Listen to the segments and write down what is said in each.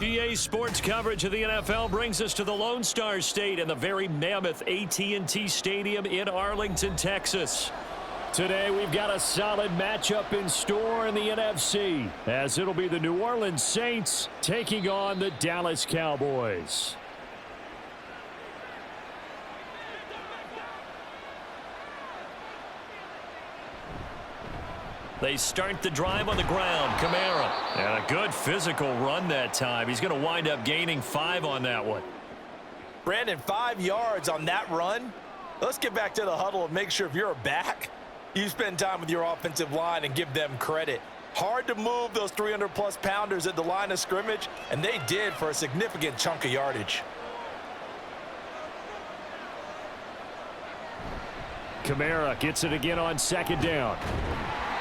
EA Sports coverage of the NFL brings us to the Lone Star State and the very mammoth AT&T Stadium in Arlington, Texas. Today we've got a solid matchup in store in the NFC, as it'll be the New Orleans Saints taking on the Dallas Cowboys. They start the drive on the ground. Kamara. And a good physical run that time. He's going to wind up gaining 5 on that one. Brandon, 5 yards on that run. Let's get back to the huddle and make sure if you're a back, you spend time with your offensive line and give them credit. Hard to move those 300-plus pounders at the line of scrimmage, and they did for a significant chunk of yardage. Kamara gets it again on second down.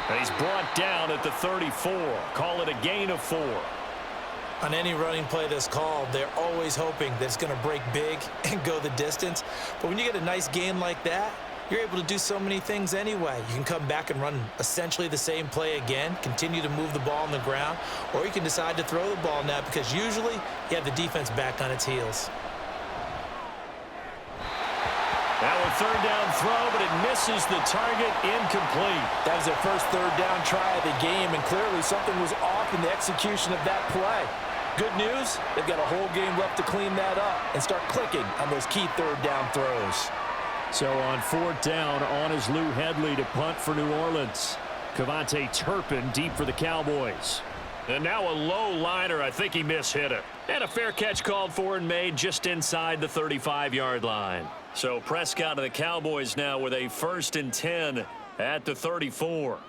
And he's brought down at the 34. Call it a gain of 4. On any running play that's called, they're always hoping that it's going to break big and go the distance. But when you get a nice gain like that, you're able to do so many things anyway. You can come back and run essentially the same play again, continue to move the ball on the ground, or you can decide to throw the ball now because usually you have the defense back on its heels. Now a third down throw, but it misses the target, incomplete. That was their first third down try of the game, and clearly something was off in the execution of that play. Good news, they've got a whole game left to clean that up and start clicking on those key third down throws. So on fourth down, on is Lou Hedley to punt for New Orleans. Cavante Turpin deep for the Cowboys. And now a low liner. I think he mishit it. And a fair catch called for and made just inside the 35-yard line. So Prescott and the Cowboys now with a 1st and 10 at the 34.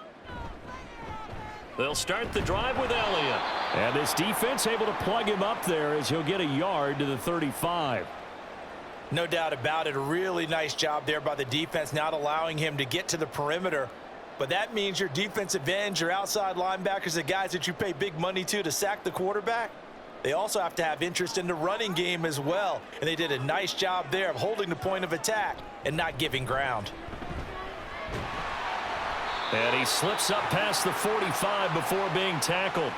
They'll start the drive with Elliott. And this defense able to plug him up there as he'll get a yard to the 35. No doubt about it. A really nice job there by the defense, not allowing him to get to the perimeter. But that means your defensive ends, your outside linebackers, the guys that you pay big money to sack the quarterback, they also have to have interest in the running game as well. And they did a nice job there of holding the point of attack and not giving ground. And he slips up past the 45 before being tackled.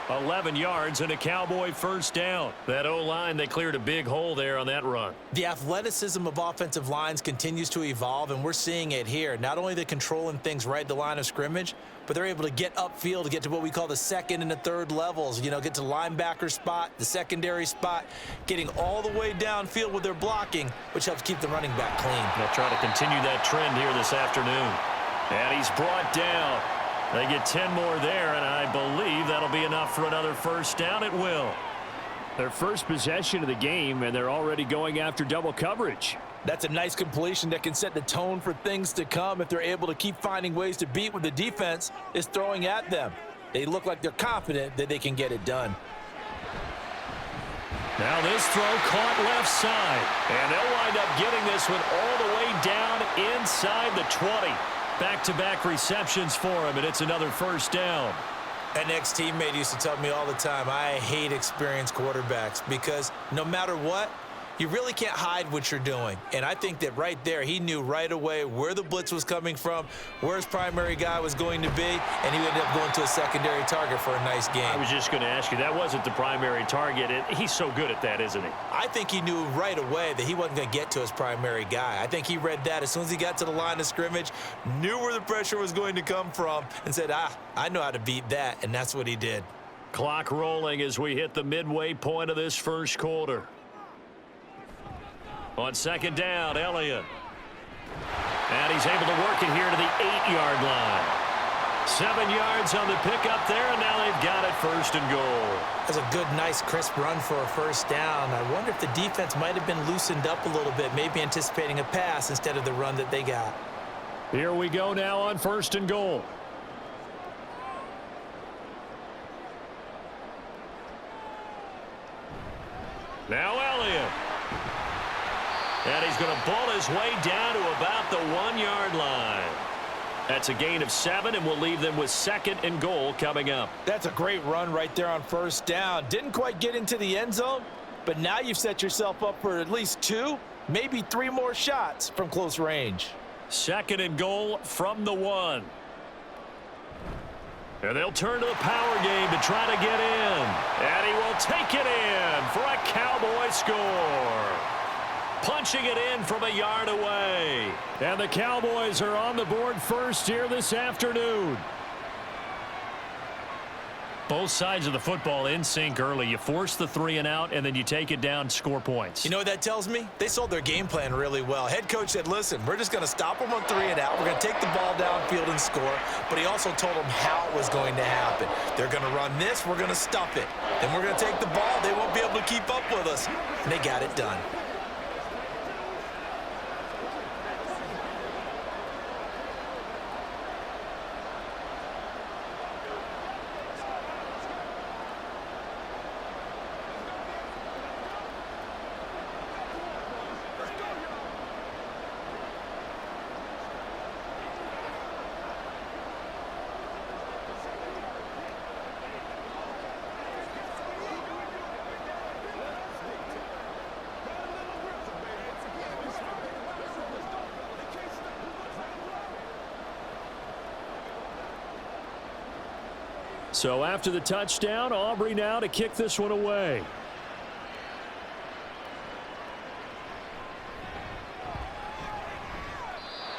11 yards and a Cowboy first down. That O-line, they cleared a big hole there on that run. The athleticism of offensive lines continues to evolve, and we're seeing it here. Not only they're controlling things right at the line of scrimmage, but they're able to get upfield to get to what we call the second and the third levels. You know, get to linebacker spot, the secondary spot, getting all the way downfield with their blocking, which helps keep the running back clean. They'll try to continue that trend here this afternoon. And he's brought down. They get 10 more there, and I believe that'll be enough for another first down. It will. Their first possession of the game, and they're already going after double coverage. That's a nice completion that can set the tone for things to come if they're able to keep finding ways to beat what the defense is throwing at them. They look like they're confident that they can get it done. Now this throw caught left side, and they'll wind up getting this one all the way down inside the 20. Back-to-back receptions for him, and it's another first down. An ex-teammate used to tell me all the time, I hate experienced quarterbacks because no matter what, you really can't hide what you're doing. And I think that right there, he knew right away where the blitz was coming from, where his primary guy was going to be, and he ended up going to a secondary target for a nice game. I was just going to ask you, that wasn't the primary target. He's so good at that, isn't he? I think he knew right away that he wasn't going to get to his primary guy. I think he read that as soon as he got to the line of scrimmage, knew where the pressure was going to come from, and said, I know how to beat that, and that's what he did. Clock rolling as we hit the midway point of this first quarter. On second down, Elliott. And he's able to work it here to the 8-yard line. 7 yards on the pickup there, and now they've got it 1st and goal. That's a good, nice, crisp run for a first down. I wonder if the defense might have been loosened up a little bit, maybe anticipating a pass instead of the run that they got. Here we go now on 1st and goal. Now Elliott. And he's going to ball his way down to about the 1-yard line. That's a gain of 7, and we'll leave them with 2nd and goal coming up. That's a great run right there on first down. Didn't quite get into the end zone, but now you've set yourself up for at least 2, maybe 3 more shots from close range. 2nd and goal from the 1. And they'll turn to the power game to try to get in. And he won't he'll take it in for a Cowboy score. Punching it in from a yard away. And the Cowboys are on the board first here this afternoon. Both sides of the football in sync early. You force the 3 and out, and then you take it down, score points. You know what that tells me? They sold their game plan really well. Head coach said, listen, we're just going to stop them on 3 and out. We're going to take the ball downfield and score. But he also told them how it was going to happen. They're going to run this. We're going to stuff it. Then we're going to take the ball. They won't be able to keep up with us. And they got it done. So after the touchdown, Aubrey now to kick this one away.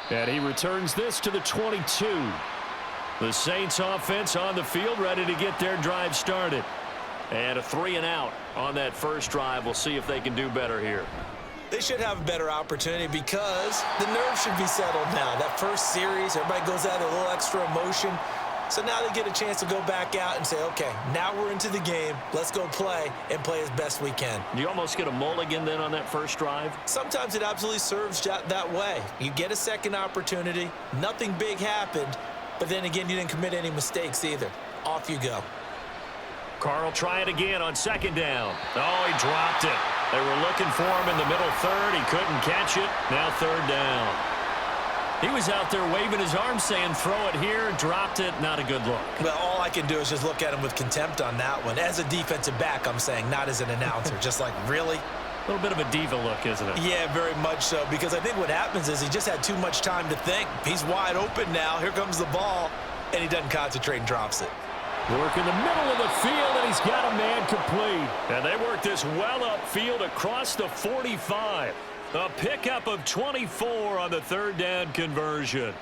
And he returns this to the 22. The Saints offense on the field, ready to get their drive started. And a 3 and out on that first drive. We'll see if they can do better here. They should have a better opportunity because the nerves should be settled now. That first series, everybody goes out with a little extra emotion. So now they get a chance to go back out and say, okay, now we're into the game. Let's go play and play as best we can. You almost get a mulligan then on that first drive? Sometimes it absolutely serves that way. You get a second opportunity. Nothing big happened. But then again, you didn't commit any mistakes either. Off you go. Carl try it again on second down. Oh, he dropped it. They were looking for him in the middle third. He couldn't catch it. Now third down. He was out there waving his arms saying throw it here, dropped it, not a good look. Well, all I can do is just look at him with contempt on that one. As a defensive back, I'm saying, not as an announcer. Just like, really? A little bit of a diva look, isn't it? Yeah, very much so, because I think what happens is he just had too much time to think. He's wide open now. Here comes the ball, and he doesn't concentrate and drops it. Work in the middle of the field, and he's got a man complete. And they work this well upfield across the 45. A pickup of 24 on the third down conversion.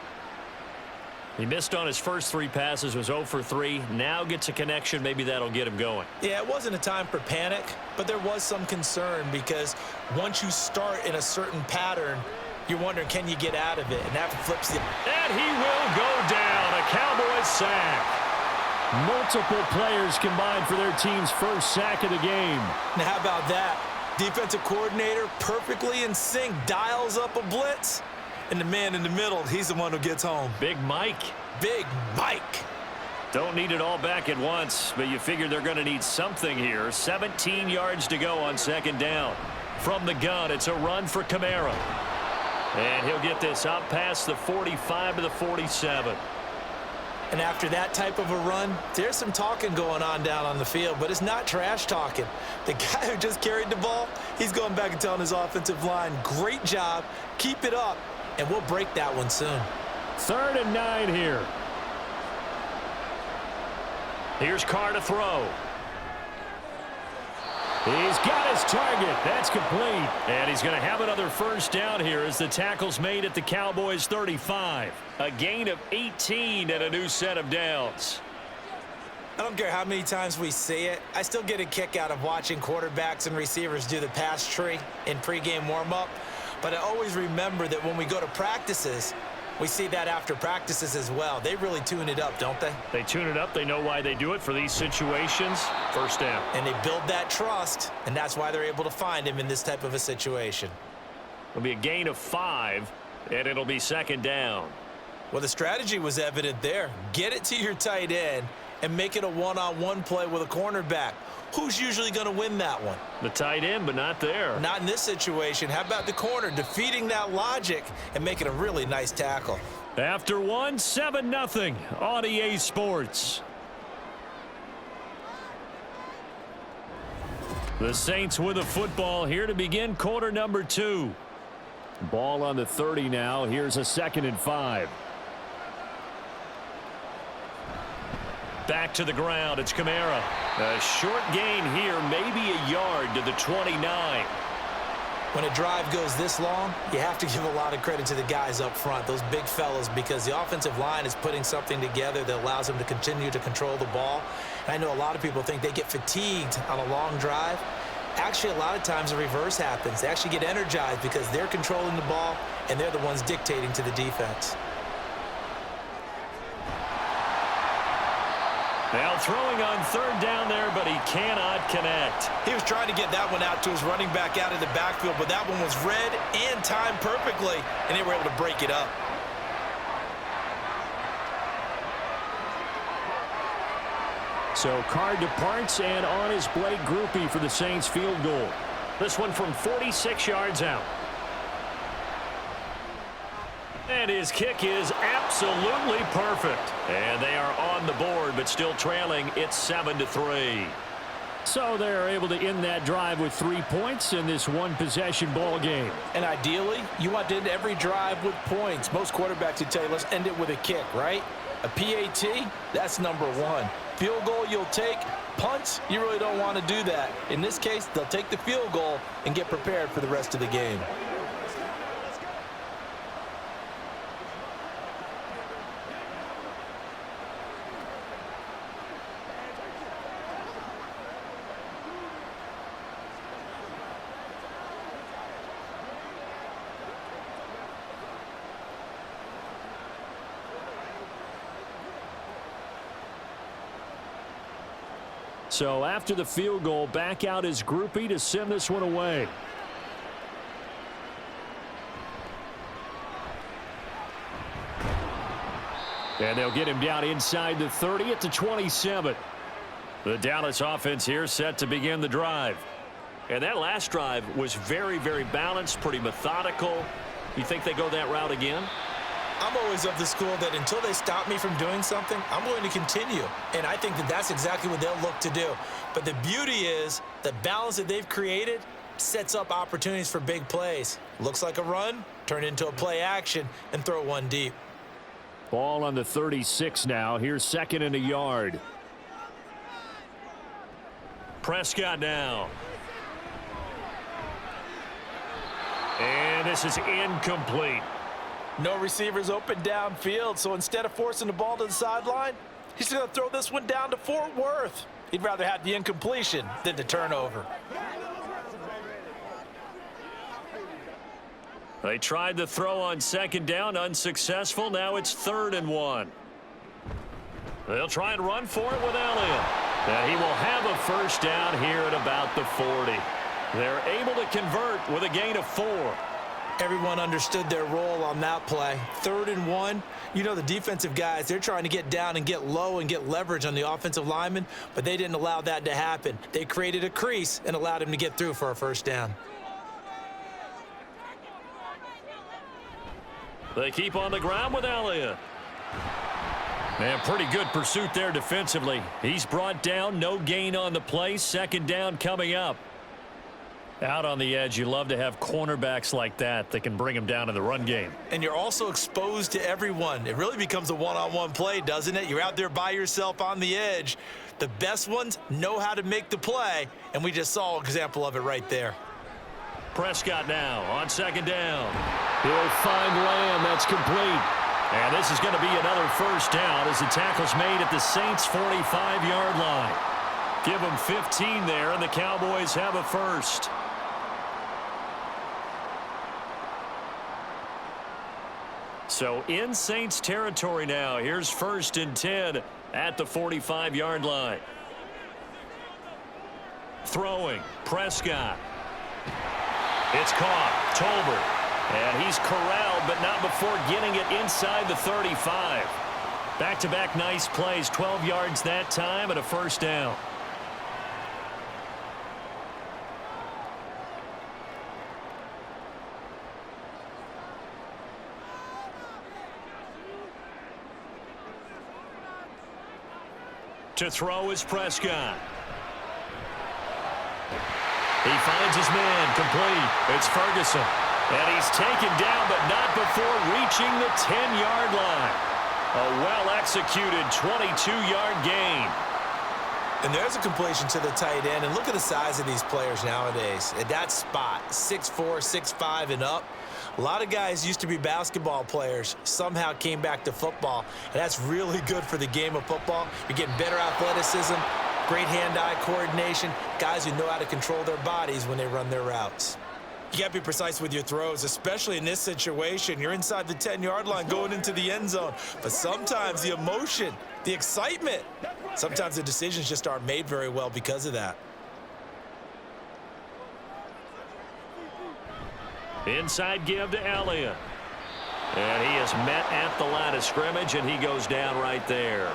He missed on his first 3 passes, was 0 for 3. Now gets a connection. Maybe that'll get him going. Yeah, it wasn't a time for panic, but there was some concern because once you start in a certain pattern, you're wondering, can you get out of it? And that flips the... And he will go down. A Cowboys sack. Multiple players combined for their team's first sack of the game. Now, how about that? Defensive coordinator perfectly in sync, dials up a blitz, and the man in the middle, he's the one who gets home. Big Mike. Big Mike. Don't need it all back at once, but you figure they're going to need something here. 17 yards to go on second down. From the gun, it's a run for Kamara. And he'll get this up past the 45 to the 47. And after that type of a run, there's some talking going on down on the field, but it's not trash talking. The guy who just carried the ball, he's going back and telling his offensive line, great job, keep it up, and we'll break that one soon. 3rd and 9 here. Here's Carr to throw. He's got his target. That's complete. And he's going to have another first down here as the tackle's made at the Cowboys 35. A gain of 18 and a new set of downs. I don't care how many times we see it. I still get a kick out of watching quarterbacks and receivers do the pass tree in pregame warm-up. But I always remember that when we go to practices, we see that after practices as well. They really tune it up, don't they? They tune it up. They know why they do it for these situations. First down. And they build that trust, and that's why they're able to find him in this type of a situation. It'll be a gain of 5, and it'll be second down. Well, the strategy was evident there. Get it to your tight end and make it a one-on-one play with a cornerback. Who's usually going to win that one? The tight end, but not there. Not in this situation. How about the corner defeating that logic and making a really nice tackle? After one, 7-0 on EA Sports. The Saints with a football here to begin quarter number 2. Ball on the 30 now. Here's a 2nd and 5. Back to the ground. It's Kamara. A short gain here, maybe a yard to the 29. When a drive goes this long, you have to give a lot of credit to the guys up front, those big fellas, because the offensive line is putting something together that allows them to continue to control the ball. And I know a lot of people think they get fatigued on a long drive. Actually, a lot of times the reverse happens. They actually get energized because they're controlling the ball, and they're the ones dictating to the defense. Now throwing on third down there, but he cannot connect. He was trying to get that one out to his running back out of the backfield, but that one was read and timed perfectly, and they were able to break it up. So Card departs, and on is Blake Groupie for the Saints field goal. This one from 46 yards out. And his kick is absolutely perfect. And they are on the board, but still trailing. It's 7-3. So they're able to end that drive with 3 points in this one-possession ball game. And ideally, you want to end every drive with points. Most quarterbacks would tell you, let's end it with a kick, right? A PAT, that's number one. Field goal you'll take. Punts, you really don't want to do that. In this case, they'll take the field goal and get prepared for the rest of the game. So after the field goal, back out is Groupie to send this one away. And they'll get him down inside the 30 at the 27. The Dallas offense here set to begin the drive. And that last drive was very, very balanced, pretty methodical. You think they go that route again? I'm always of the school that until they stop me from doing something, I'm going to continue. And I think that that's exactly what they'll look to do. But the beauty is the balance that they've created sets up opportunities for big plays. Looks like a run, turn into a play action, and throw one deep. Ball on the 36 now. Here's second and a yard. Prescott now. And this is incomplete. No receivers open downfield, so instead of forcing the ball to the sideline, he's going to throw this one down to Fort Worth. He'd rather have the incompletion than the turnover. They tried the throw on second down, unsuccessful. Now it's 3rd and 1. They'll try and run for it with Elliott. Now he will have a first down here at about the 40. They're able to convert with a gain of 4. Everyone understood their role on that play. 3rd and 1. You know the defensive guys, they're trying to get down and get low and get leverage on the offensive lineman, but they didn't allow that to happen. They created a crease and allowed him to get through for a first down. They keep on the ground with Elliott. Man, pretty good pursuit there defensively. He's brought down, no gain on the play. Second down coming up. Out on the edge, you love to have cornerbacks like that can bring them down in the run game. And you're also exposed to everyone. It really becomes a one-on-one play, doesn't it? You're out there by yourself on the edge. The best ones know how to make the play, and we just saw an example of it right there. Prescott now on second down. He'll find Lamb. That's complete. And this is going to be another first down as the tackle's made at the Saints' 45-yard line. Give them 15 there, and the Cowboys have a first. So in Saints territory now. Here's 1st and 10 at the 45-yard line. Throwing, Prescott. It's caught, Tolbert. And he's corralled, but not before getting it inside the 35. Back-to-back nice plays, 12 yards that time and a first down. To throw is Prescott. He finds his man, complete. It's Ferguson. And he's taken down, but not before reaching the 10-yard line. A well-executed 22-yard gain. And there's a completion to the tight end. And look at the size of these players nowadays. At that spot, 6'4", 6'5", and up. A lot of guys used to be basketball players, somehow came back to football. And that's really good for the game of football. You're getting better athleticism, great hand-eye coordination, guys who know how to control their bodies when they run their routes. You got to be precise with your throws, especially in this situation. You're inside the 10-yard line going into the end zone. But sometimes the emotion, the excitement, sometimes the decisions just aren't made very well because of that. Inside give to Elliott. And he is met at the line of scrimmage, and he goes down right there.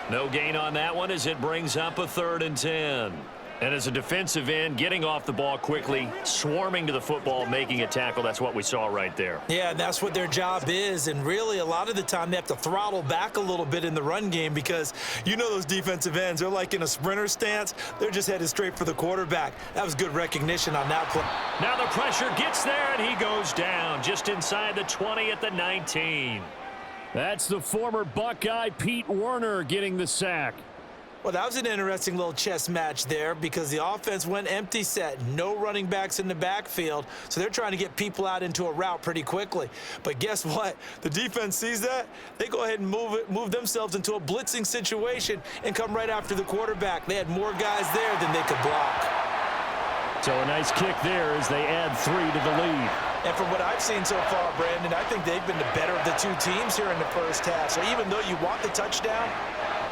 No gain on that one as it brings up a 3rd and 10. And as a defensive end, getting off the ball quickly, swarming to the football, making a tackle, that's what we saw right there. Yeah, and that's what their job is. And really, a lot of the time, they have to throttle back a little bit in the run game because you know those defensive ends, they're like in a sprinter stance. They're just headed straight for the quarterback. That was good recognition on that play. Now the pressure gets there, and he goes down just inside the 20 at the 19. That's the former Buckeye Pete Werner getting the sack. Well, that was an interesting little chess match there because the offense went empty set. No running backs in the backfield, so they're trying to get people out into a route pretty quickly. But guess what? The defense sees that. They go ahead and move themselves into a blitzing situation and come right after the quarterback. They had more guys there than they could block. So a nice kick there as they add 3 to the lead. And from what I've seen so far, Brandon, I think they've been the better of the two teams here in the first half. So even though you want the touchdown,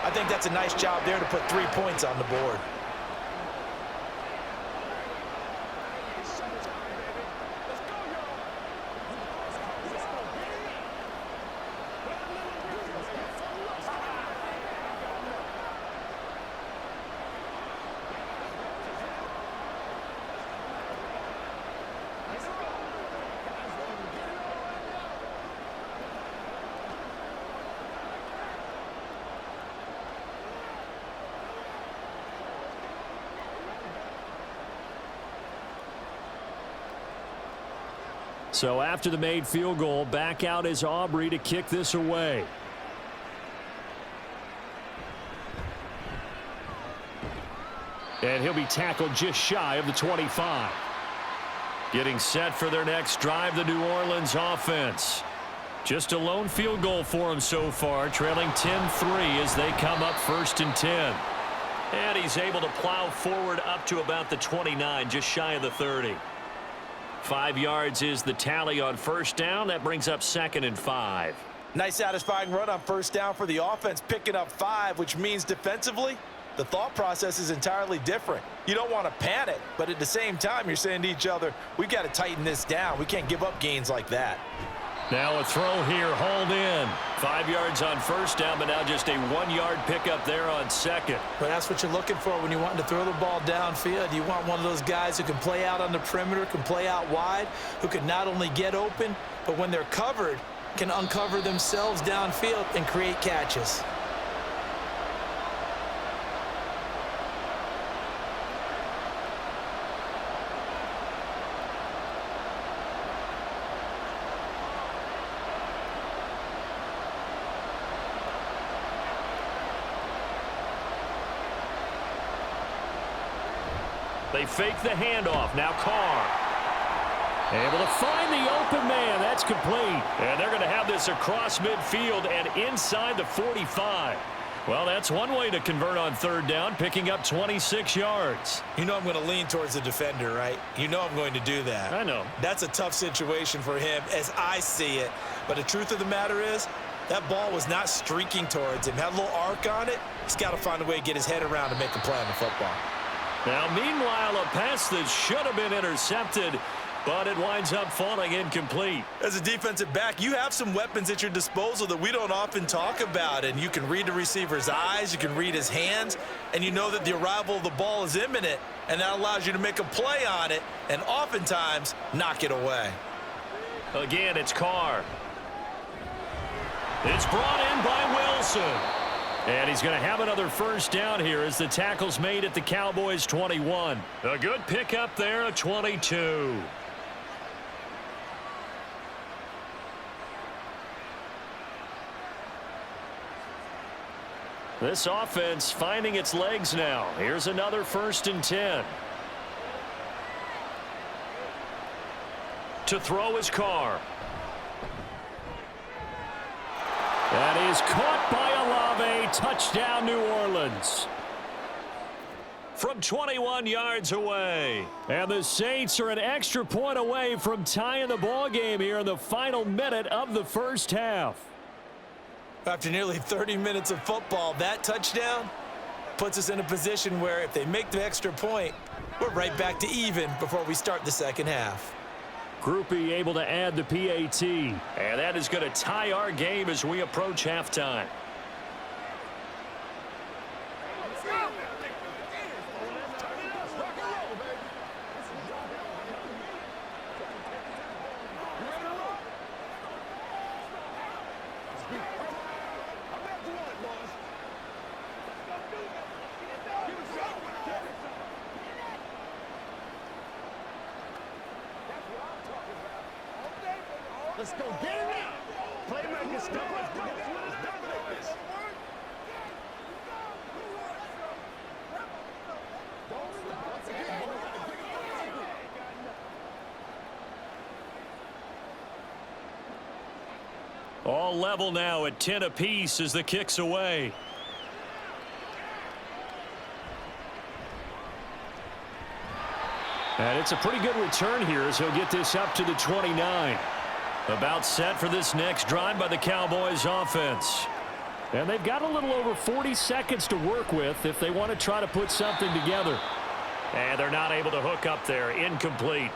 I think that's a nice job there to put 3 points on the board. So after the made field goal, back out is Aubrey to kick this away. And he'll be tackled just shy of the 25. Getting set for their next drive, the New Orleans offense. Just a lone field goal for him so far, trailing 10-3 as they come up 1st and 10. And he's able to plow forward up to about the 29, just shy of the 30. 5 yards is the tally on 1st down. That brings up 2nd and 5. Nice satisfying run on 1st down for the offense, picking up 5, which means defensively, the thought process is entirely different. You don't want to panic, but at the same time, you're saying to each other, we've got to tighten this down. We can't give up gains like that. Now a throw here, hauled in. 5 yards on 1st down, but now just a 1-yard pickup there on 2nd. But that's what you're looking for when you're wanting to throw the ball downfield. You want one of those guys who can play out on the perimeter, can play out wide, who can not only get open, but when they're covered, can uncover themselves downfield and create catches. They fake the handoff. Now Carr. Able to find the open man. That's complete. And they're going to have this across midfield and inside the 45. Well, that's one way to convert on 3rd down, picking up 26 yards. You know I'm going to lean towards the defender, right? You know I'm going to do that. I know. That's a tough situation for him as I see it. But the truth of the matter is, that ball was not streaking towards him. Had a little arc on it. He's got to find a way to get his head around to make a play on the football. Now, meanwhile, a pass that should have been intercepted, but it winds up falling incomplete. As a defensive back, you have some weapons at your disposal that we don't often talk about, and you can read the receiver's eyes, you can read his hands, and you know that the arrival of the ball is imminent, and that allows you to make a play on it and oftentimes knock it away. Again, it's Carr. It's brought in by Wilson. And he's going to have another 1st down here as the tackle's made at the Cowboys 21. A good pickup there at 22. This offense finding its legs now. Here's another 1st and 10. To throw his car. That is caught by Olave. Touchdown, New Orleans. From 21 yards away. And the Saints are an extra point away from tying the ball game here in the final minute of the first half. After nearly 30 minutes of football, that touchdown puts us in a position where if they make the extra point, we're right back to even before we start the second half. Group E able to add the PAT. And that is going to tie our game as we approach halftime. Let's go get it now. Playmaking stuff. Let's dominate this. All level now at 10 apiece as the kick's away. And it's a pretty good return here as he'll get this up to the 29. About set for this next drive by the Cowboys offense. And they've got a little over 40 seconds to work with if they want to try to put something together. And they're not able to hook up there. Incomplete.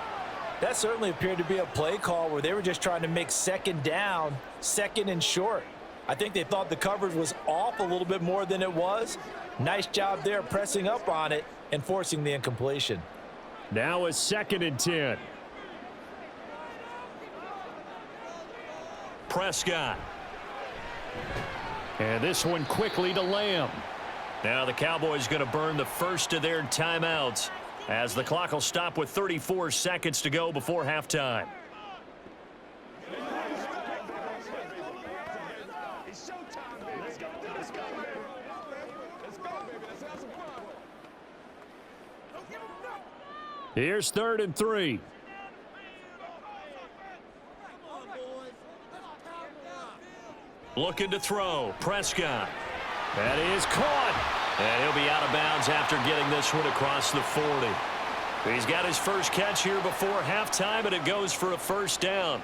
That certainly appeared to be a play call where they were just trying to make second down, second and short. I think they thought the coverage was off a little bit more than it was. Nice job there pressing up on it and forcing the incompletion. Now a 2nd and 10. Prescott. And this one quickly to Lamb. Now the Cowboys going to burn the first of their timeouts as the clock will stop with 34 seconds to go before halftime. It's showtime, baby. Let's go, baby. Let's go, baby. Let's go, baby. Let's have some fun. Don't give them up. Here's 3rd and 3. Looking to throw. Prescott. That is caught. And he'll be out of bounds after getting this one across the 40. He's got his first catch here before halftime, and it goes for a 1st down.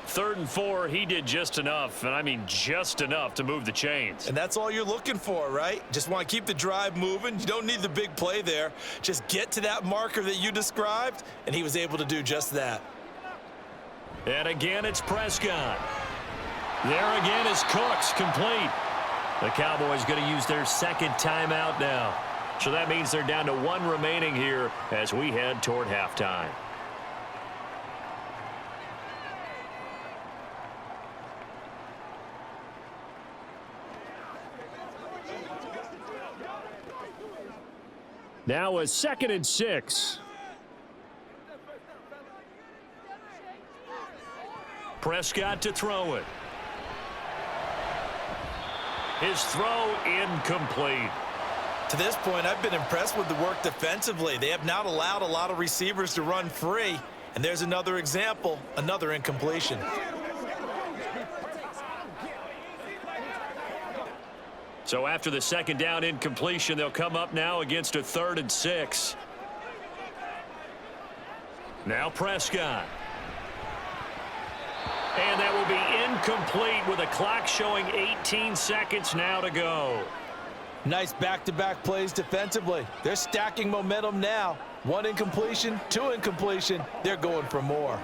3rd and 4, he did just enough, and I mean just enough to move the chains. And that's all you're looking for, right? Just want to keep the drive moving. You don't need the big play there. Just get to that marker that you described, and he was able to do just that. And again, it's Prescott. There again is Cooks, complete. The Cowboys going to use their 2nd timeout now. So that means they're down to 1 remaining here as we head toward halftime. Now a 2nd and 6. Prescott to throw it. His throw incomplete. To this point, I've been impressed with the work defensively. They have not allowed a lot of receivers to run free. And there's another example, another incompletion. So after the 2nd down incompletion, they'll come up now against a 3rd and 6. Now Prescott. And that will be incomplete with a clock showing 18 seconds now to go. Nice back-to-back plays defensively. They're stacking momentum now. 1 incompletion, 2 incompletion. They're going for more.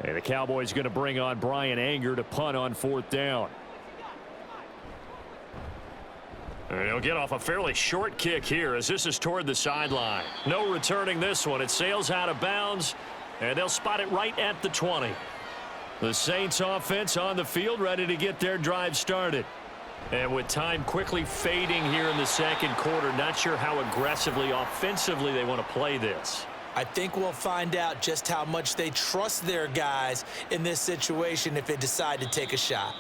And the Cowboys going to bring on Brian Anger to punt on 4th down. And he'll get off a fairly short kick here as this is toward the sideline. No returning this one. It sails out of bounds, and they'll spot it right at the 20. The Saints offense on the field ready to get their drive started. And with time quickly fading here in the 2nd quarter, not sure how aggressively, offensively they want to play this. I think we'll find out just how much they trust their guys in this situation if they decide to take a shot.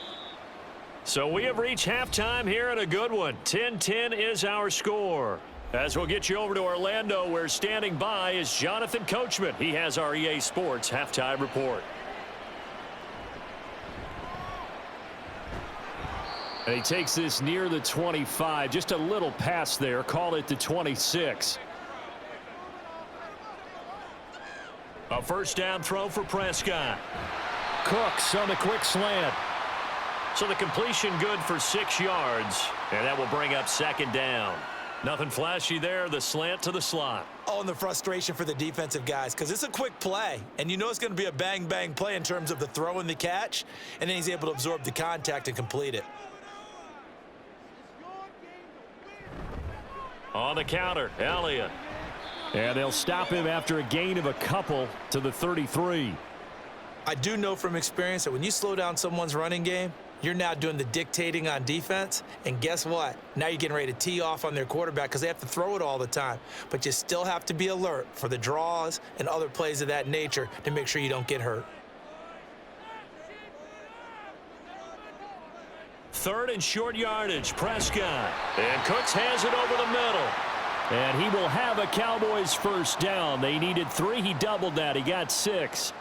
So we have reached halftime here in a good one. 10-10 is our score. As we'll get you over to Orlando, where standing by is Jonathan Coachman. He has our EA Sports halftime report. And he takes this near the 25. Just a little pass there. Call it the 26. A first down throw for Prescott. Cooks on the quick slant. So the completion good for 6 yards. And that will bring up second down. Nothing flashy there. The slant to the slot. Oh, and the frustration for the defensive guys, because it's a quick play. And you know it's going to be a bang-bang play in terms of the throw and the catch. And then he's able to absorb the contact and complete it. On the counter, Elliott. And they'll stop him after a gain of a couple to the 33. I do know from experience that when you slow down someone's running game, you're now doing the dictating on defense. And guess what? Now you're getting ready to tee off on their quarterback because they have to throw it all the time. But you still have to be alert for the draws and other plays of that nature to make sure you don't get hurt. Third and short yardage, Prescott. And Cooks has it over the middle. And he will have a Cowboys first down. They needed 3. He doubled that. He got 6.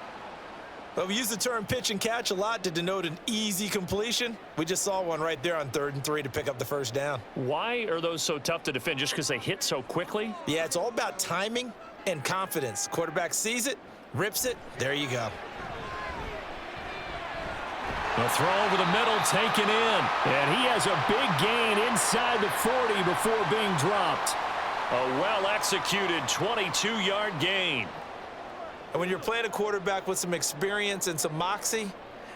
Well, we use the term pitch and catch a lot to denote an easy completion. We just saw one right there on 3rd and 3 to pick up the first down. Why are those so tough to defend? Just because they hit so quickly? Yeah, it's all about timing and confidence. Quarterback sees it, rips it, there you go. The throw over the middle taken in. And he has a big gain inside the 40 before being dropped. A well-executed 22-yard gain. And when you're playing a quarterback with some experience and some moxie,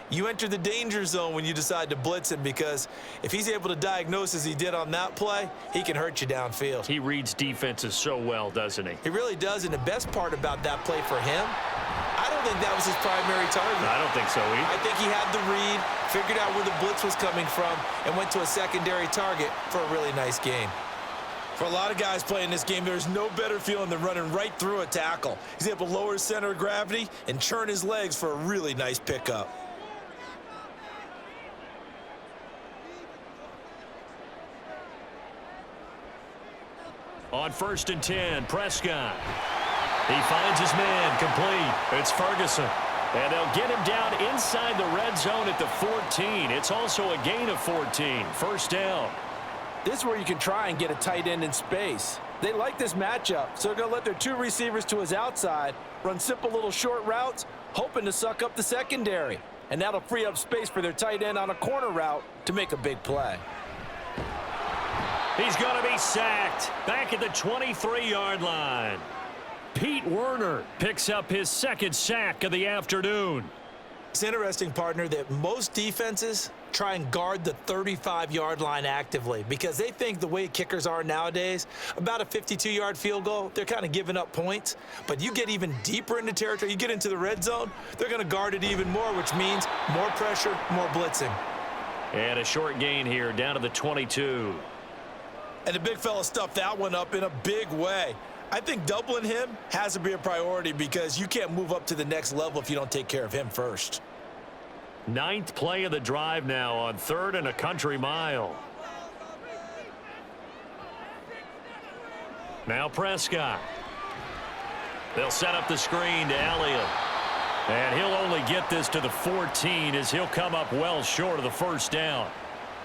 you enter the danger zone when you decide to blitz him, because if he's able to diagnose as he did on that play, he can hurt you downfield. He reads defenses so well, doesn't he? He really does, and the best part about that play for him, I don't think that was his primary target. I don't think so either. I think he had the read, figured out where the blitz was coming from, and went to a secondary target for a really nice gain. For a lot of guys playing this game, there's no better feeling than running right through a tackle. He's able to lower his center of gravity and churn his legs for a really nice pickup. On 1st and 10, Prescott. He finds his man, complete. It's Ferguson. And they'll get him down inside the red zone at the 14. It's also a gain of 14. First down. This is where you can try and get a tight end in space. They like this matchup, so they're going to let their 2 receivers to his outside run simple little short routes, hoping to suck up the secondary. And that'll free up space for their tight end on a corner route to make a big play. He's going to be sacked back at the 23-yard line. Pete Werner picks up his 2nd sack of the afternoon. It's interesting, partner, that most defenses try and guard the 35-yard line actively because they think the way kickers are nowadays, about a 52-yard field goal, they're kind of giving up points. But you get even deeper into territory, you get into the red zone, they're going to guard it even more, which means more pressure, more blitzing. And a short gain here down to the 22. And the big fella stuffed that one up in a big way. I think doubling him has to be a priority because you can't move up to the next level if you don't take care of him first. 9th play of the drive now on 3rd and a country mile. Now Prescott. They'll set up the screen to Elliott. And he'll only get this to the 14 as he'll come up well short of the first down.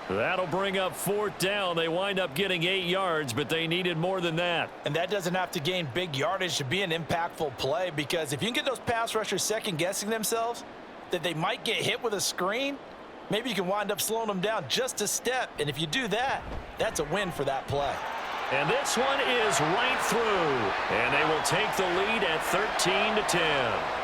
That'll bring up 4th down. They wind up getting 8 yards, but they needed more than that. And that doesn't have to gain big yardage to be an impactful play, because if you can get those pass rushers second-guessing themselves, that they might get hit with a screen, maybe you can wind up slowing them down just a step. And if you do that, that's a win for that play. And this one is right through. And they will take the lead at 13-10.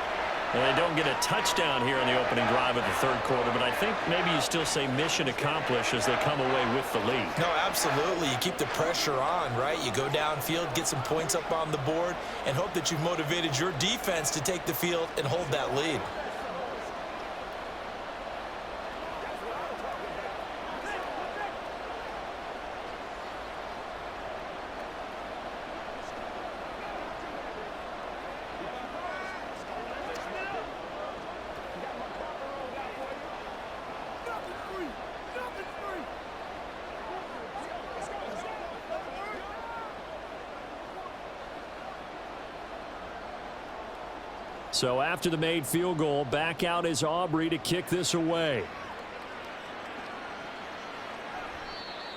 Well, they don't get a touchdown here in the opening drive of the 3rd quarter, but I think maybe you still say mission accomplished as they come away with the lead. No, absolutely. You keep the pressure on, right? You go downfield, get some points up on the board, and hope that you've motivated your defense to take the field and hold that lead. So after the made field goal, back out is Aubrey to kick this away.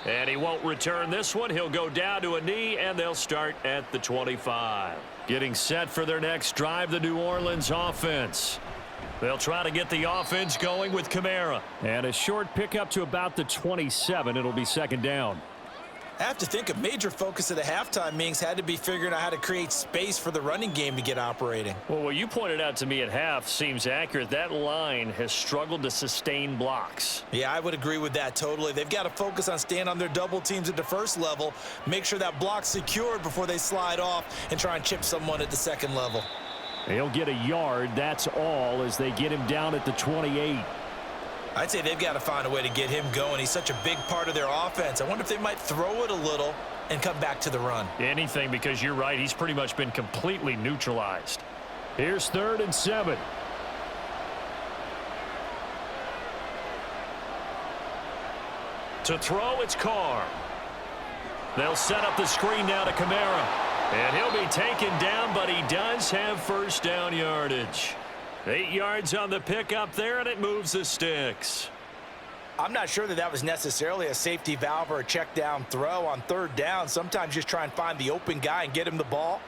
And he won't return this one. He'll go down to a knee, and they'll start at the 25. Getting set for their next drive, the New Orleans offense. They'll try to get the offense going with Kamara. And a short pickup to about the 27. It'll be second down. I have to think a major focus of the halftime meetings had to be figuring out how to create space for the running game to get operating. Well, what you pointed out to me at half seems accurate. That line has struggled to sustain blocks. Yeah, I would agree with that totally. They've got to focus on staying on their double teams at the first level, make sure that block's secured before they slide off and try and chip someone at the second level. He'll get a yard, that's all, as they get him down at the 28. I'd say they've got to find a way to get him going. He's such a big part of their offense. I wonder if they might throw it a little and come back to the run. Anything, because you're right. He's pretty much been completely neutralized. Here's 3rd and 7. To throw, it's Carr. They'll set up the screen now to Kamara. And he'll be taken down, but he does have first down yardage. 8 yards on the pickup there, and it moves the sticks. I'm not sure that was necessarily a safety valve or a check down throw on 3rd down. Sometimes just try and find the open guy and get him the ball.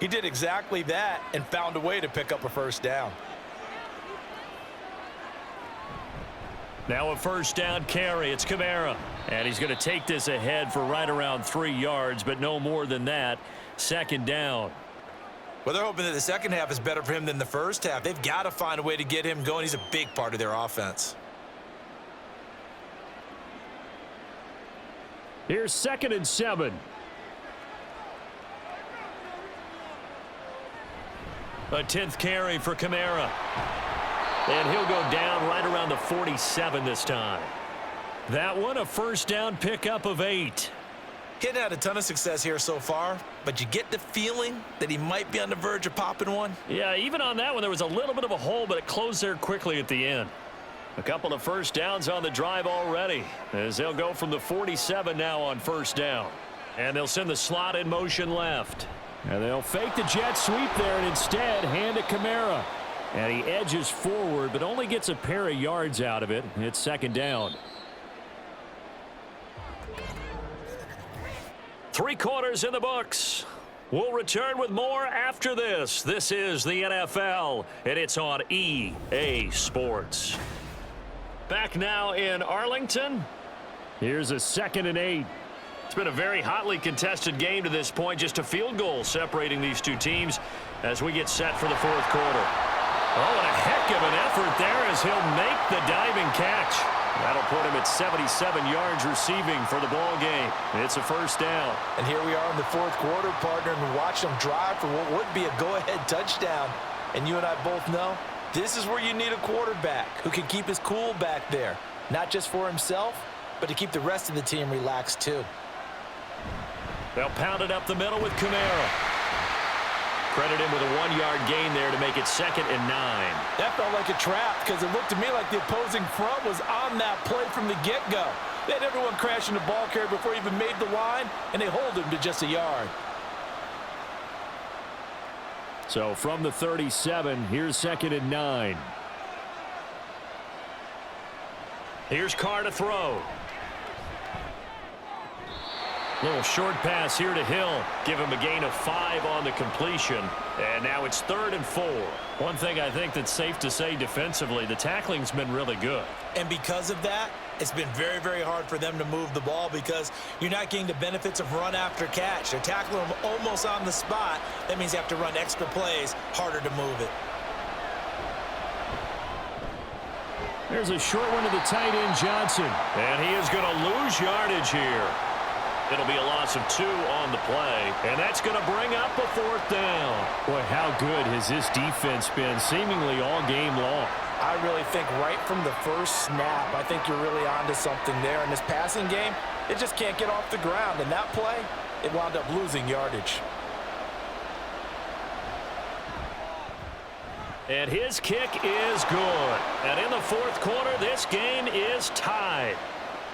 He did exactly that and found a way to pick up a first down. Now a first down carry. It's Kamara. And he's going to take this ahead for right around 3 yards, but no more than that. Second down. Well, they're hoping that the second half is better for him than the first half. They've got to find a way to get him going. He's a big part of their offense. Here's 2nd and 7. A 10th carry for Kamara. And he'll go down right around the 47 this time. That one a first down pickup of 8. He hadn't had a ton of success here so far, but you get the feeling that he might be on the verge of popping one. Yeah, even on that one, there was a little bit of a hole, but it closed there quickly at the end. A couple of first downs on the drive already, as they'll go from the 47 now on first down. And they'll send the slot in motion left. And they'll fake the jet sweep there and instead hand it Kamara. And he edges forward, but only gets a pair of yards out of it. It's second down. 3 quarters in the books. We'll return with more after this. This is the NFL, and it's on EA Sports. Back now in Arlington. Here's a 2nd and 8. It's been a very hotly contested game to this point. Just a field goal separating these two teams as we get set for the 4th quarter. Oh, and a heck of an effort there as he'll make the diving catch. That'll put him at 77 yards receiving for the ball game. It's a first down. And here we are in the 4th quarter, partner, and watch them drive for what would be a go-ahead touchdown. And you and I both know this is where you need a quarterback who can keep his cool back there, not just for himself, but to keep the rest of the team relaxed too. They'll pound it up the middle with Kamara. Credit him with a 1-yard gain there to make it 2nd and 9. That felt like a trap because it looked to me like the opposing front was on that play from the get-go. They had everyone crashing the ball carrier before he even made the line, and they hold him to just a yard. So from the 37, here's 2nd and 9. Here's Carr to throw. Little short pass here to Hill. Give him a gain of 5 on the completion. And now it's 3rd and 4. One thing I think that's safe to say defensively, the tackling's been really good. And because of that, it's been very, very hard for them to move the ball because you're not getting the benefits of run after catch. They're tackling them almost on the spot. That means you have to run extra plays, harder to move it. There's a short one to the tight end, Johnson. And he is going to lose yardage here. It'll be a loss of 2 on the play, and that's going to bring up a 4th down. Boy, how good has this defense been seemingly all game long? I really think right from the first snap, I think you're really onto something there. In this passing game, it just can't get off the ground. And that play, it wound up losing yardage. And his kick is good. And in the 4th quarter, this game is tied.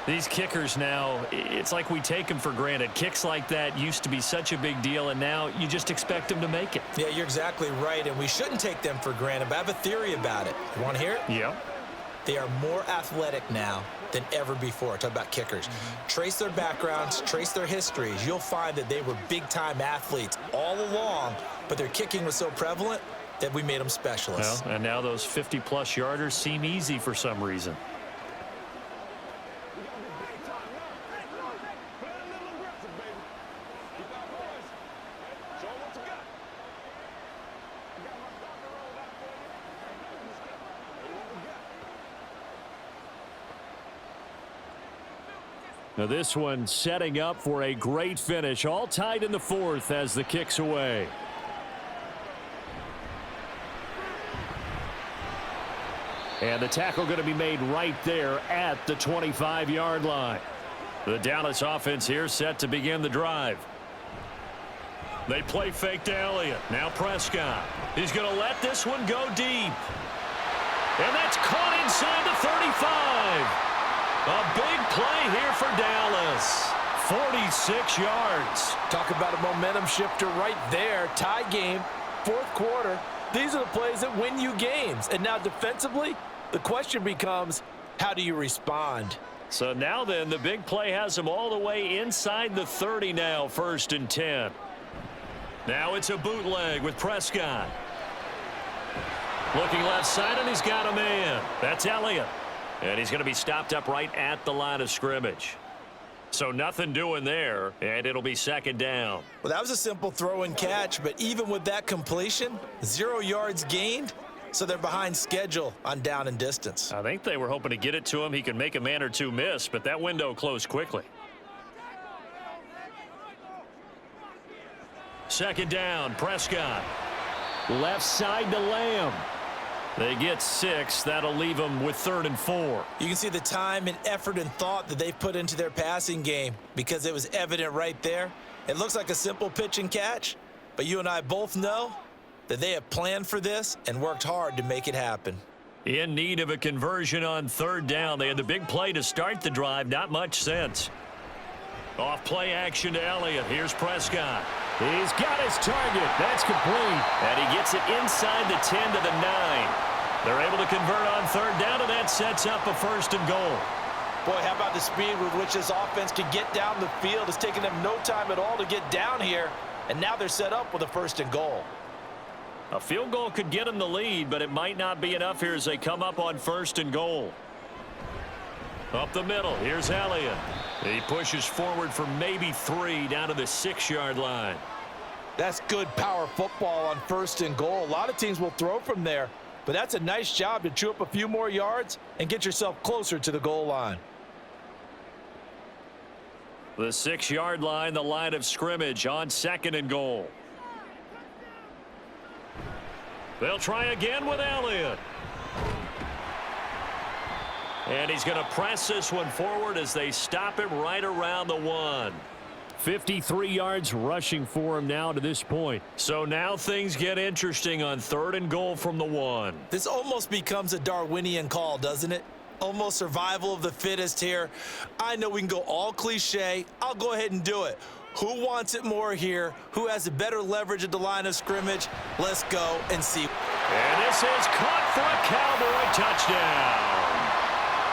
These kickers now, it's like we take them for granted. Kicks like that used to be such a big deal, and now you just expect them to make it. Yeah, you're exactly right, and we shouldn't take them for granted, but I have a theory about it. You want to hear it? Yeah. They are more athletic now than ever before. Talk about kickers. Trace their backgrounds, trace their histories. You'll find that they were big-time athletes all along, but their kicking was so prevalent that we made them specialists. Well, and now those 50-plus yarders seem easy for some reason. Now this one setting up for a great finish, all tied in the fourth as the kick's away. And the tackle going to be made right there at the 25-yard line. The Dallas offense here set to begin the drive. They play fake to Elliott. Now Prescott. He's going to let this one go deep. And that's caught inside the 35. A big play here for Dallas. 46 yards. Talk about a momentum shifter right there. Tie game, fourth quarter. These are the plays that win you games. And now defensively, the question becomes, how do you respond? So now then, the big play has him all the way inside the 30 now, 1st and 10. Now it's a bootleg with Prescott. Looking left side, and he's got a man. That's Elliott. And he's going to be stopped up right at the line of scrimmage. So nothing doing there, and it'll be 2nd down. Well, that was a simple throw and catch, but even with that completion, 0 yards gained, so they're behind schedule on down and distance. I think they were hoping to get it to him. He could make a man or two miss, but that window closed quickly. 2nd down, Prescott. Left side to Lamb. They get 6. That'll leave them with 3rd and 4. You can see the time and effort and thought that they've put into their passing game because it was evident right there. It looks like a simple pitch and catch, but you and I both know that they have planned for this and worked hard to make it happen. In need of a conversion on 3rd down. They had the big play to start the drive. Not much sense. Off play action to Elliott. Here's Prescott. He's got his target. That's complete. And he gets it inside the 10 to the 9. They're able to convert on 3rd down, and that sets up a 1st and goal. Boy, how about the speed with which this offense can get down the field? It's taken them no time at all to get down here, and now they're set up with a 1st and goal. A field goal could get them the lead, but it might not be enough here as they come up on 1st and goal. Up the middle, here's Elliott. He pushes forward for maybe 3 down to the 6-yard line. That's good power football on 1st and goal. A lot of teams will throw from there, but that's a nice job to chew up a few more yards and get yourself closer to the goal line. The 6-yard line, the line of scrimmage on 2nd and goal. They'll try again with Elliott. And he's going to press this one forward as they stop him right around the 1. 53 yards rushing for him now to this point. So now things get interesting on 3rd and goal from the 1. This almost becomes a Darwinian call, doesn't it? Almost survival of the fittest here. I know we can go all cliche. I'll go ahead and do it. Who wants it more here? Who has a better leverage at the line of scrimmage? Let's go and see. And this is caught for a Cowboy touchdown.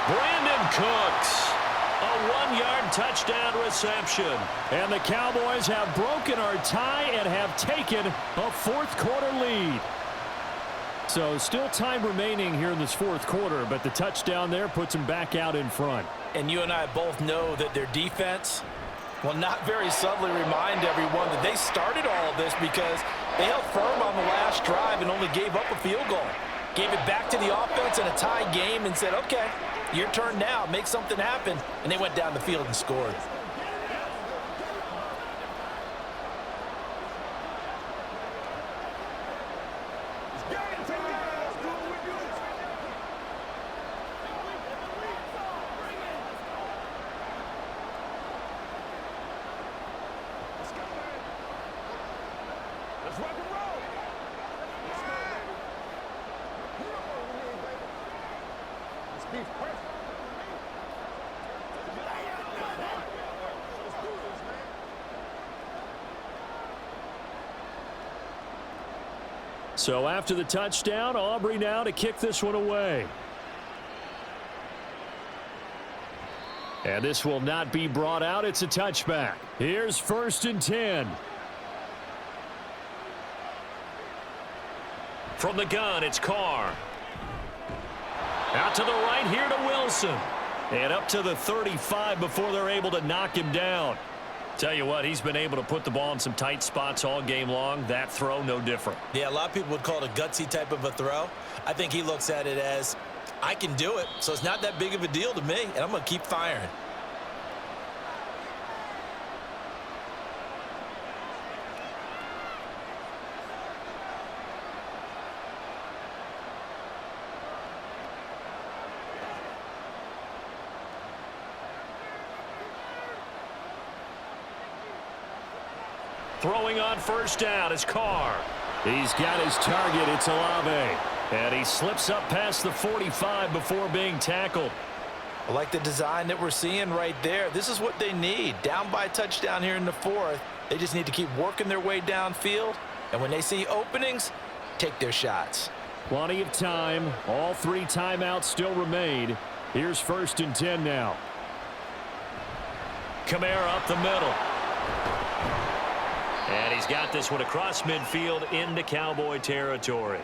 Brandon Cooks, a 1-yard touchdown reception. And the Cowboys have broken our tie and have taken a 4th quarter lead. So still time remaining here in this 4th quarter, but the touchdown there puts them back out in front. And you and I both know that their defense will not very subtly remind everyone that they started all of this because they held firm on the last drive and only gave up a field goal. Gave it back to the offense in a tie game and said, okay, your turn now, make something happen. And they went down the field and scored. Let's rock and roll. Let's go, baby. Let's keep pressing. So after the touchdown, Aubrey now to kick this one away. And this will not be brought out. It's a touchback. Here's 1st and 10. From the gun, it's Carr. Out to the right here to Wilson. And up to the 35 before they're able to knock him down. Tell you what, he's been able to put the ball in some tight spots all game long. That throw, no different. Yeah, a lot of people would call it a gutsy type of a throw. I think he looks at it as, I can do it, so it's not that big of a deal to me, and I'm going to keep firing. Throwing on 1st down is Carr. He's got his target. It's Olave. And he slips up past the 45 before being tackled. I like the design that we're seeing right there. This is what they need. Down by a touchdown here in the 4th. They just need to keep working their way downfield. And when they see openings, take their shots. Plenty of time. All 3 timeouts still remain. Here's 1st and 10 now. Kamara up the middle. And he's got this one across midfield into Cowboy territory.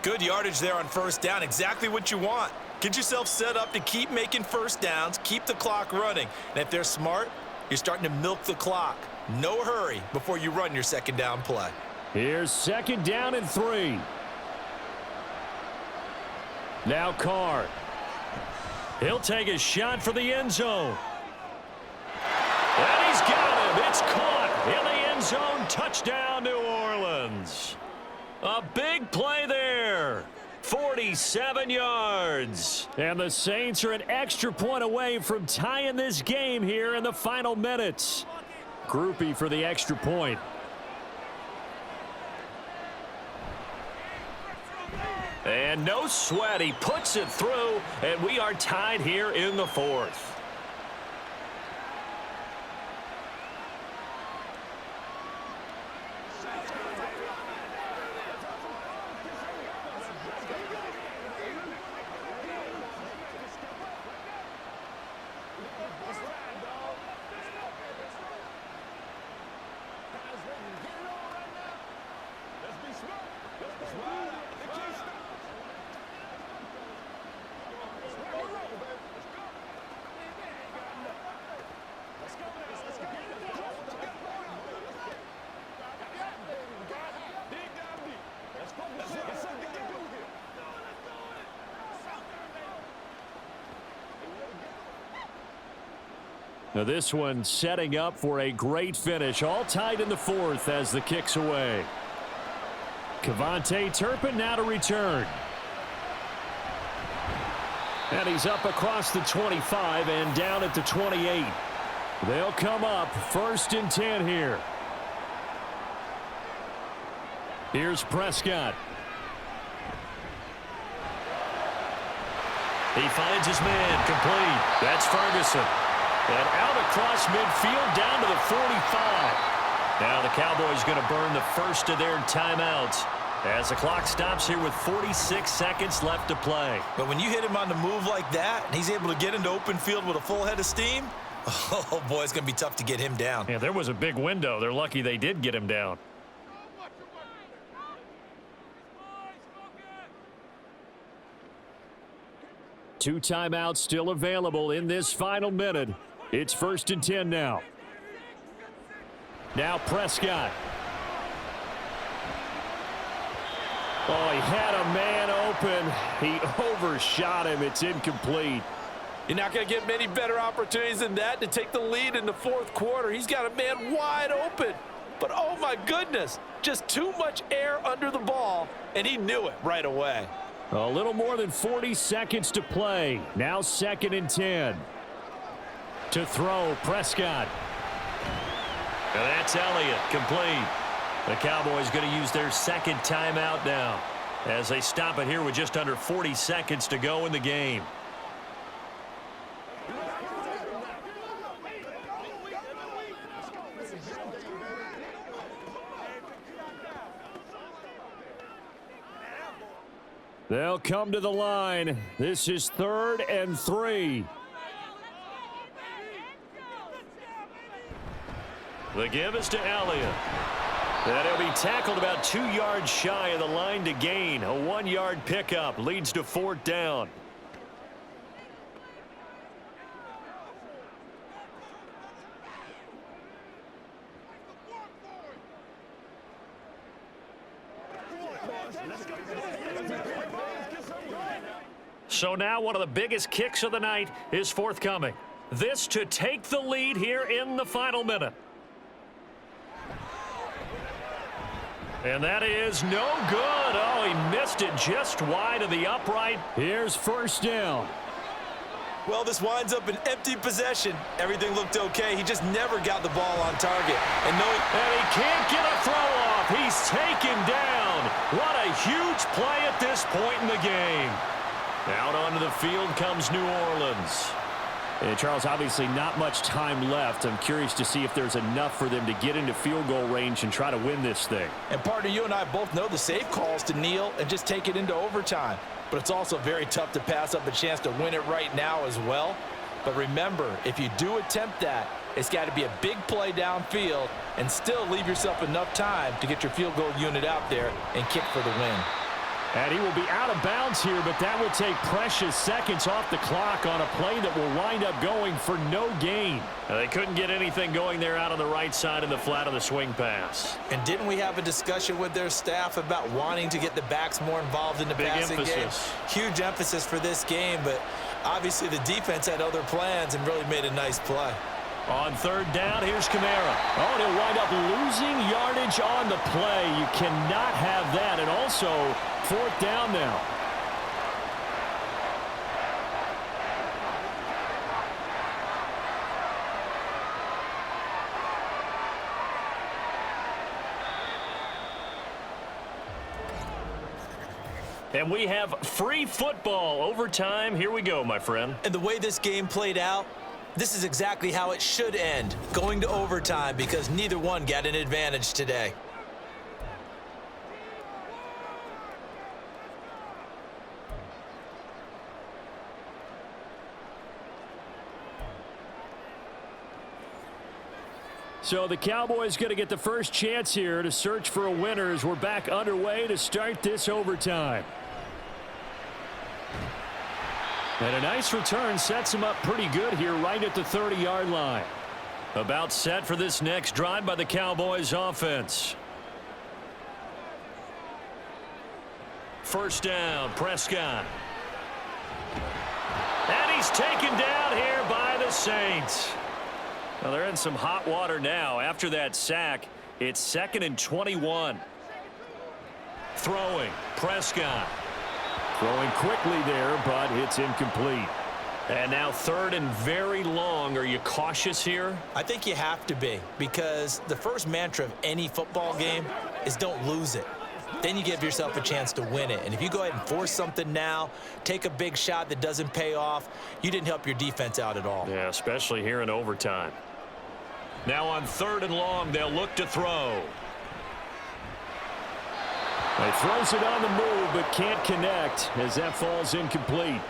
Good yardage there on 1st down. Exactly what you want. Get yourself set up to keep making 1st downs, keep the clock running. And if they're smart, you're starting to milk the clock. No hurry before you run your 2nd down play. Here's 2nd down and 3. Now Carr. He'll take a shot for the end zone. And he's got him. It's caught in the end zone. Touchdown, New Orleans. A big play there. 47 yards. And the Saints are an extra point away from tying this game here in the final minutes. Groupie for the extra point. And no sweat. He puts it through, and we are tied here in the 4th. Now this one setting up for a great finish. All tied in the 4th as the kick's away. Cavante Turpin now to return. And he's up across the 25 and down at the 28. They'll come up 1st and 10 here. Here's Prescott. He finds his man complete. That's Ferguson. And out across midfield down to the 45. Now the Cowboys going to burn the first of their timeouts as the clock stops here with 46 seconds left to play. But when you hit him on the move like that, and he's able to get into open field with a full head of steam, oh boy, it's going to be tough to get him down. Yeah, there was a big window. They're lucky they did get him down. Two timeouts still available in this final minute. It's 1st and 10 now. Now Prescott. Oh, he had a man open. He overshot him. It's incomplete. You're not going to get many better opportunities than that to take the lead in the 4th quarter. He's got a man wide open. But, oh, my goodness, just too much air under the ball, and he knew it right away. A little more than 40 seconds to play. Now 2nd and 10. To throw, Prescott. And that's Elliott, complete. The Cowboys going to use their 2nd timeout now as they stop it here with just under 40 seconds to go in the game. They'll come to the line. This is 3rd and 3. The give is to Elliott. And he'll be tackled about 2 yards shy of the line to gain. A 1-yard pickup leads to 4th down. So now one of the biggest kicks of the night is forthcoming. This to take the lead here in the final minute. And that is no good. Oh, he missed it just wide of the upright. Here's 1st down. Well, this winds up an empty possession. Everything looked okay. He just never got the ball on target. And he can't get a throw off. He's taken down. What a huge play at this point in the game. Out onto the field comes New Orleans. And Charles, obviously not much time left. I'm curious to see if there's enough for them to get into field goal range and try to win this thing. And partner, you and I both know the safe calls to kneel and just take it into overtime. But it's also very tough to pass up a chance to win it right now as well. But remember, if you do attempt that, it's got to be a big play downfield and still leave yourself enough time to get your field goal unit out there and kick for the win. And he will be out of bounds here, but that will take precious seconds off the clock on a play that will wind up going for no gain. They couldn't get anything going there out on the right side of the flat of the swing pass. And didn't we have a discussion with their staff about wanting to get the backs more involved in the passing game? Huge emphasis for this game, but obviously the defense had other plans and really made a nice play. On 3rd down, here's Kamara. Oh, and he'll wind up losing yardage on the play. You cannot have that. And also, 4th down now. And we have free football. Overtime. Here we go, my friend. And the way this game played out, this is exactly how it should end, going to overtime, because neither one got an advantage today. So the Cowboys going to get the first chance here to search for a winner as we're back underway to start this overtime. And a nice return sets him up pretty good here right at the 30-yard line. About set for this next drive by the Cowboys offense. 1st down, Prescott. And he's taken down here by the Saints. Well, they're in some hot water now. After that sack, it's 2nd and 21. Throwing, Prescott. Throwing quickly there, but it's incomplete. And now 3rd and very long. Are you cautious here? I think you have to be, because the first mantra of any football game is don't lose it. Then you give yourself a chance to win it. And if you go ahead and force something now, take a big shot that doesn't pay off, you didn't help your defense out at all. Yeah, especially here in overtime. Now on 3rd and long, they'll look to throw. He throws it on the move, but can't connect as that falls incomplete.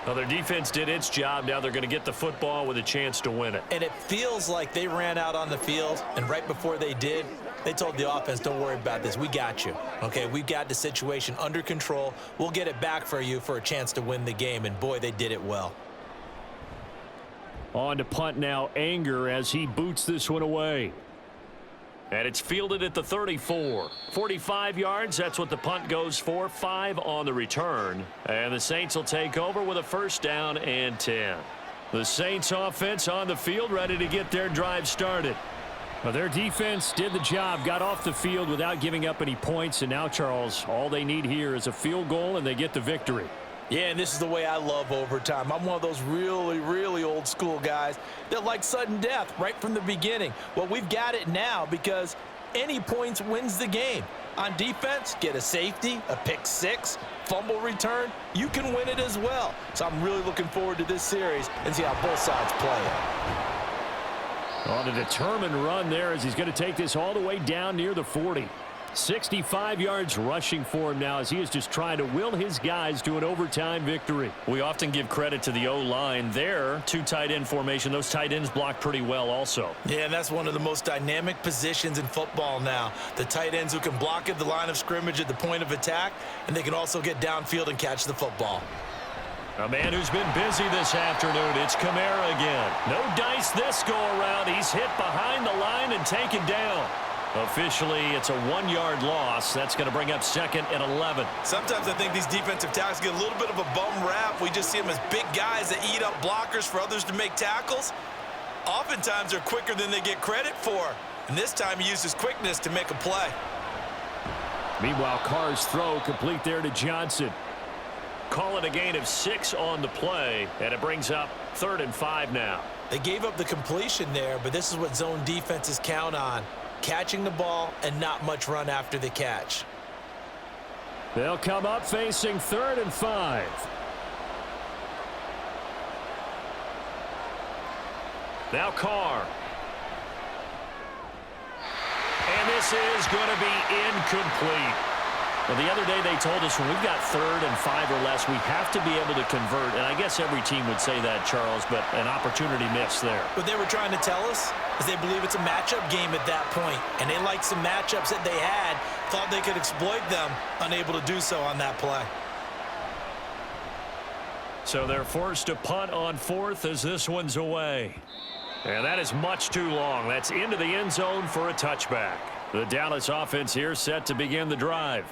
Well, their defense did its job. Now they're going to get the football with a chance to win it. And it feels like they ran out on the field, and right before they did, they told the offense, don't worry about this. We got you. Okay, we've got the situation under control. We'll get it back for you for a chance to win the game. And, boy, they did it well. On to punt now, Anger, as he boots this one away. And it's fielded at the 34. 45 yards, that's what the punt goes for. 5 on the return. And the Saints will take over with a 1st down and 10. The Saints offense on the field, ready to get their drive started. Well, their defense did the job, got off the field without giving up any points. And now, Charles, all they need here is a field goal, and they get the victory. Yeah, and this is the way I love overtime. I'm one of those really, really old school guys that like sudden death right from the beginning. Well, we've got it now because any points wins the game. On defense, get a safety, a pick 6, fumble return, you can win it as well. So I'm really looking forward to this series and see how both sides play it. On a determined run there as he's going to take this all the way down near the 40. 65 yards rushing for him now as he is just trying to will his guys to an overtime victory. We often give credit to the O-line there. Two tight end formation. Those tight ends block pretty well also. Yeah, and that's one of the most dynamic positions in football now. The tight ends who can block at the line of scrimmage at the point of attack, and they can also get downfield and catch the football. A man who's been busy this afternoon. It's Kamara again. No dice this go-around. He's hit behind the line and taken down. Officially, it's a 1-yard loss. That's going to bring up 2nd and 11. Sometimes I think these defensive tackles get a little bit of a bum rap. We just see them as big guys that eat up blockers for others to make tackles. Oftentimes, they're quicker than they get credit for. And this time, he used his quickness to make a play. Meanwhile, Carr's throw complete there to Johnson. Call it a gain of 6 on the play, and it brings up 3rd and 5 now. They gave up the completion there, but this is what zone defenses count on. Catching the ball and not much run after the catch. They'll come up facing 3rd and 5. Now Carr. And this is going to be incomplete. Well, the other day they told us when we've got 3rd and 5 or less, we have to be able to convert. And I guess every team would say that, Charles, but an opportunity missed there. What they were trying to tell us is they believe it's a matchup game at that point. And they liked some matchups that they had, thought they could exploit them, unable to do so on that play. So they're forced to punt on 4th as this one's away. And that is much too long. That's into the end zone for a touchback. The Dallas offense here set to begin the drive.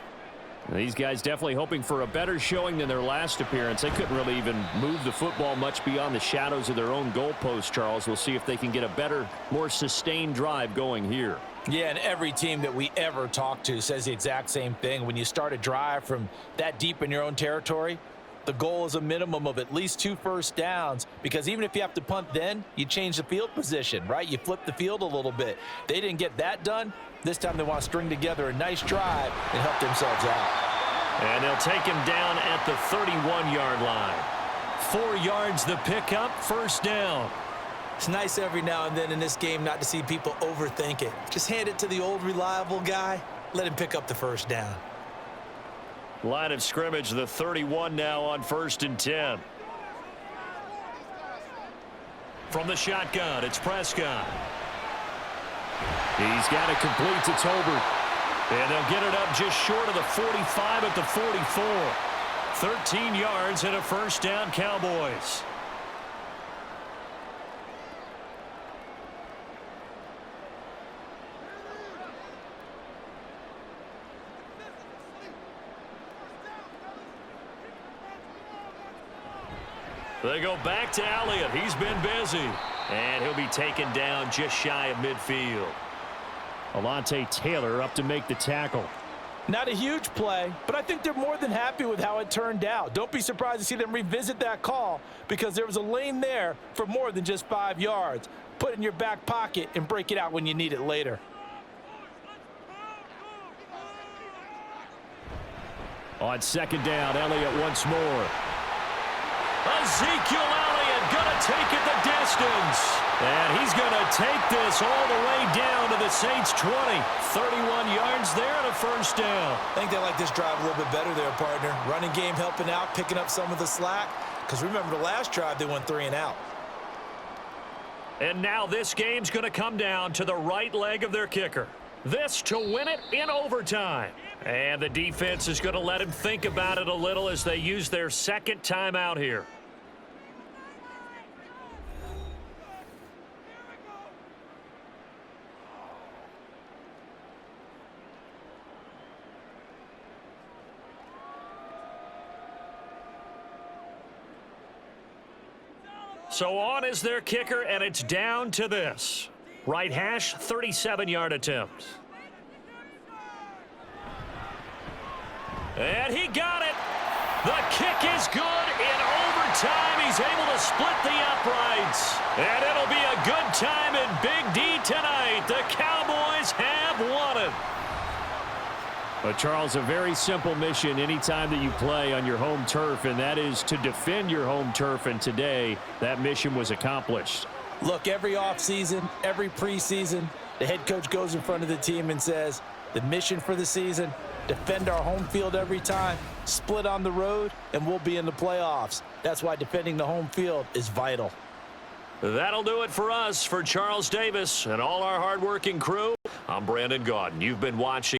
These guys definitely hoping for a better showing than their last appearance. They couldn't really even move the football much beyond the shadows of their own goalpost, Charles. We'll see if they can get a better, more sustained drive going here. Yeah, and every team that we ever talk to says the exact same thing. When you start a drive from that deep in your own territory, the goal is a minimum of at least 2 first downs, because even if you have to punt then, you change the field position, right? You flip the field a little bit. They didn't get that done. This time they want to string together a nice drive and help themselves out. And they'll take him down at the 31-yard line. 4 yards the pickup, 1st down. It's nice every now and then in this game not to see people overthink it. Just hand it to the old reliable guy. Let him pick up the 1st down. Line of scrimmage, the 31 now on 1st and 10. From the shotgun, it's Prescott. He's got it complete to Tolbert. And they'll get it up just short of the 45 at the 44. 13 yards and a 1st down, Cowboys. They go back to Elliott. He's been busy. And he'll be taken down just shy of midfield. Alontae Taylor up to make the tackle. Not a huge play, but I think they're more than happy with how it turned out. Don't be surprised to see them revisit that call, because there was a lane there for more than just 5 yards. Put it in your back pocket and break it out when you need it later. On 2nd down, Elliott once more. Ezekiel Elliott going to take it the distance. And he's going to take this all the way down to the Saints' 20. 31 yards there and a 1st down. I think they like this drive a little bit better there, partner. Running game helping out, picking up some of the slack. Because remember the last drive, they went 3 and out. And now this game's going to come down to the right leg of their kicker. This to win it in overtime. And the defense is going to let him think about it a little as they use their 2nd timeout here. So on is their kicker, and it's down to this. Right hash, 37-yard attempt. And he got it. The kick is good. In overtime, he's able to split the uprights. And it'll be a good time in Big D tonight. The Cowboys have won it. But, Charles, a very simple mission anytime that you play on your home turf, and that is to defend your home turf. And today, that mission was accomplished. Look, every offseason, every preseason, the head coach goes in front of the team and says, The mission for the season, defend our home field every time, split on the road, and we'll be in the playoffs. That's why defending the home field is vital. That'll do it for us. For Charles Davis and all our hardworking crew, I'm Brandon Gaudin. You've been watching